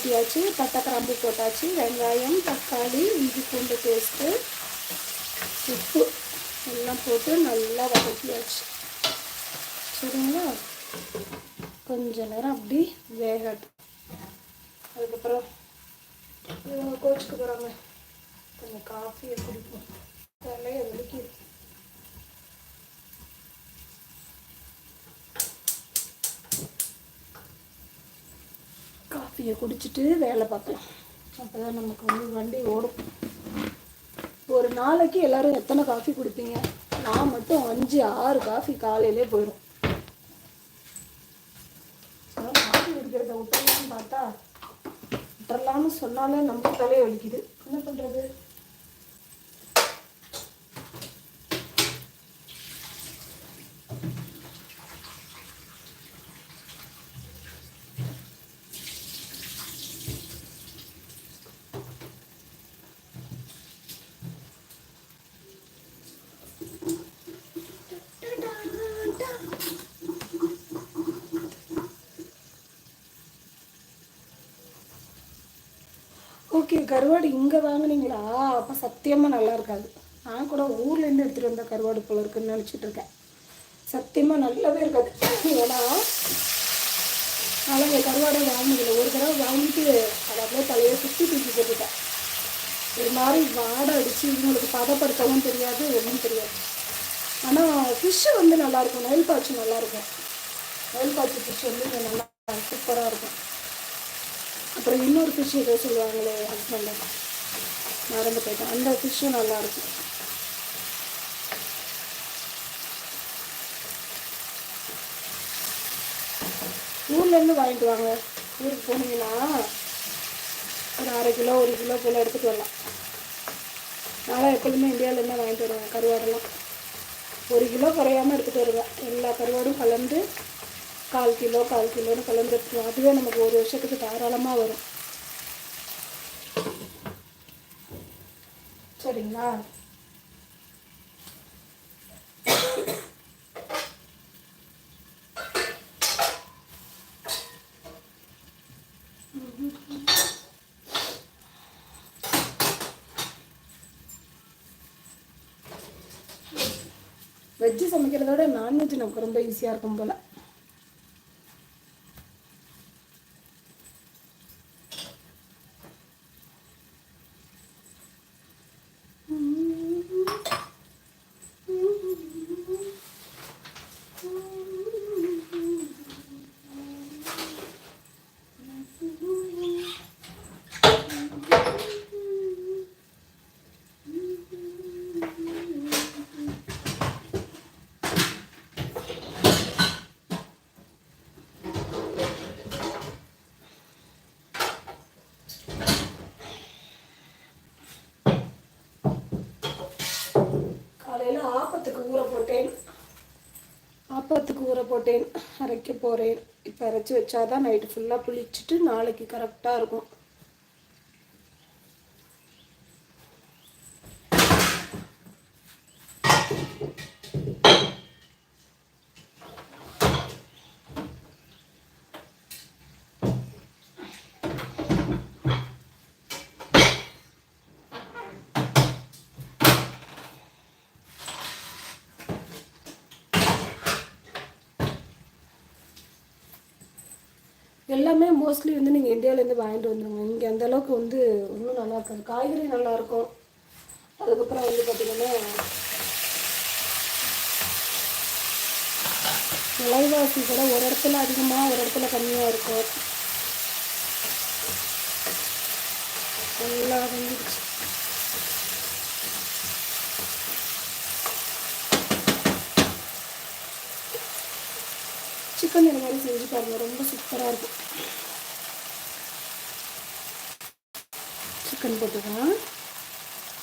ஊற்றியாச்சு, பட்டை கிராம்பு போட்டாச்சு, வெங்காயம், தக்காளி, இஞ்சி பூண்டு பேஸ்ட்டு, உப்பு எல்லாம் போட்டு நல்லா வதக்கியாச்சு. சரிங்களா? கொஞ்ச நேரம் அப்படி வேகட்டும். அதுக்கப்புறம் இவங்க கோச்சுக்கு போகிறாங்க, கொஞ்சம் காஃபியை குடிப்போம், தலையை வலிக்குது. காஃபியை குடிச்சிட்டு வேலை பார்க்கலாம், அப்போ தான் நமக்கு வண்டி ஓடும். ஒரு நாளைக்கு எல்லோரும் எத்தனை காஃபி குடிப்பீங்க? நான் மட்டும் 5-6 காஃபி காலையிலே போயிடும். காஃபி குடிக்கிறத விட்டுறலான்னு பார்த்தா விட்டுறலான்னு சொன்னாலே நம்ம தலையை வலிக்குது. என்ன பண்ணுறது? ஓகே, கருவாடு இங்கே வாங்கினீங்களா? அப்போ சத்தியமாக நல்லா இருக்காது. நான் கூட ஊர்லேருந்து எடுத்துகிட்டு வந்த கருவாடு போல இருக்குன்னு நினச்சிட்டு இருக்கேன். சத்தியமாக நல்லாவே இருக்காது. ஏன்னா நான் கருவாடை வாங்கினதில்லை. ஒரு தடவை வாங்கிட்டு அதை அப்படியே தலையை சுற்றி தூக்கி போட்டுட்டேன். ஒரு மாதிரி வாடை அடித்து இவங்களுக்கு பதப்படுத்தவும் தெரியாது, ஒன்றும் தெரியாது. ஆனால் ஃபிஷ்ஷு வந்து நல்லாயிருக்கும், நெல் பாய்ச்சி நல்லாயிருக்கும். நெல் பாய்ச்சி ஃபிஷ் வந்து இங்கே நல்லா சூப்பராக இருக்கும். அப்புறம் இன்னொரு ஃபிஷ் ஏதோ சொல்லுவாங்களே, ஹஸ்பண்ட் மறந்து போயிட்டேன், அந்த ஃபிஷ்ஷும் நல்லாயிருக்கும். ஊர்லேருந்து வாங்கிட்டு வாங்க. ஊருக்கு போனீங்கன்னா ஒரு 1/2 கிலோ 1 கிலோ போல் எடுத்துகிட்டு வரலாம். நான் எப்பொழுதுமே இந்தியாவிலேருந்து வாங்கிட்டு வருவேன் கருவாடெல்லாம். 1 கிலோ குறையாமல் எடுத்துகிட்டு வருவேன். எல்லா கருவாடும் கலந்து 1/4 கிலோ 1/4 கிலோன்னு கலந்து எடுத்துருவோம். அதுவே நமக்கு 1 வருஷத்துக்கு தாராளமாக வரும். சரிங்களா? வெஜ்ஜு சமைக்கிறத விட நான்வெஜ் நமக்கு ரொம்ப ஈஸியாக இருக்கும் போல். ஆப்பத்துக்கு ஊற போட்டேன், அரைக்க போகிறேன். இப்போ அரைச்சி வச்சாதான் நைட்டு ஃபுல்லாக புளிச்சிட்டு நாளைக்கு கரெக்டாக இருக்கும். எல்லாமே மோஸ்ட்லி வந்து நீங்கள் இந்தியாவிலேருந்து வாங்கிட்டு வந்துடுங்க. இங்கே அந்தளவுக்கு வந்து ஒன்றும் நல்லா இருக்காது. காய்கறி நல்லாயிருக்கும். அதுக்கப்புறம் வந்து பார்த்திங்கன்னா விலைவாசி கூட ஒரு இடத்துல அதிகமாக ஒரு இடத்துல கம்மியாக இருக்கும். நல்லா வந்துடுச்சு. சிக்கன் இந்த மாதிரி செஞ்சு பாருங்க, ரொம்ப சூப்பராக இருக்கும். சிக்கன் போட்டுக்கலாம்.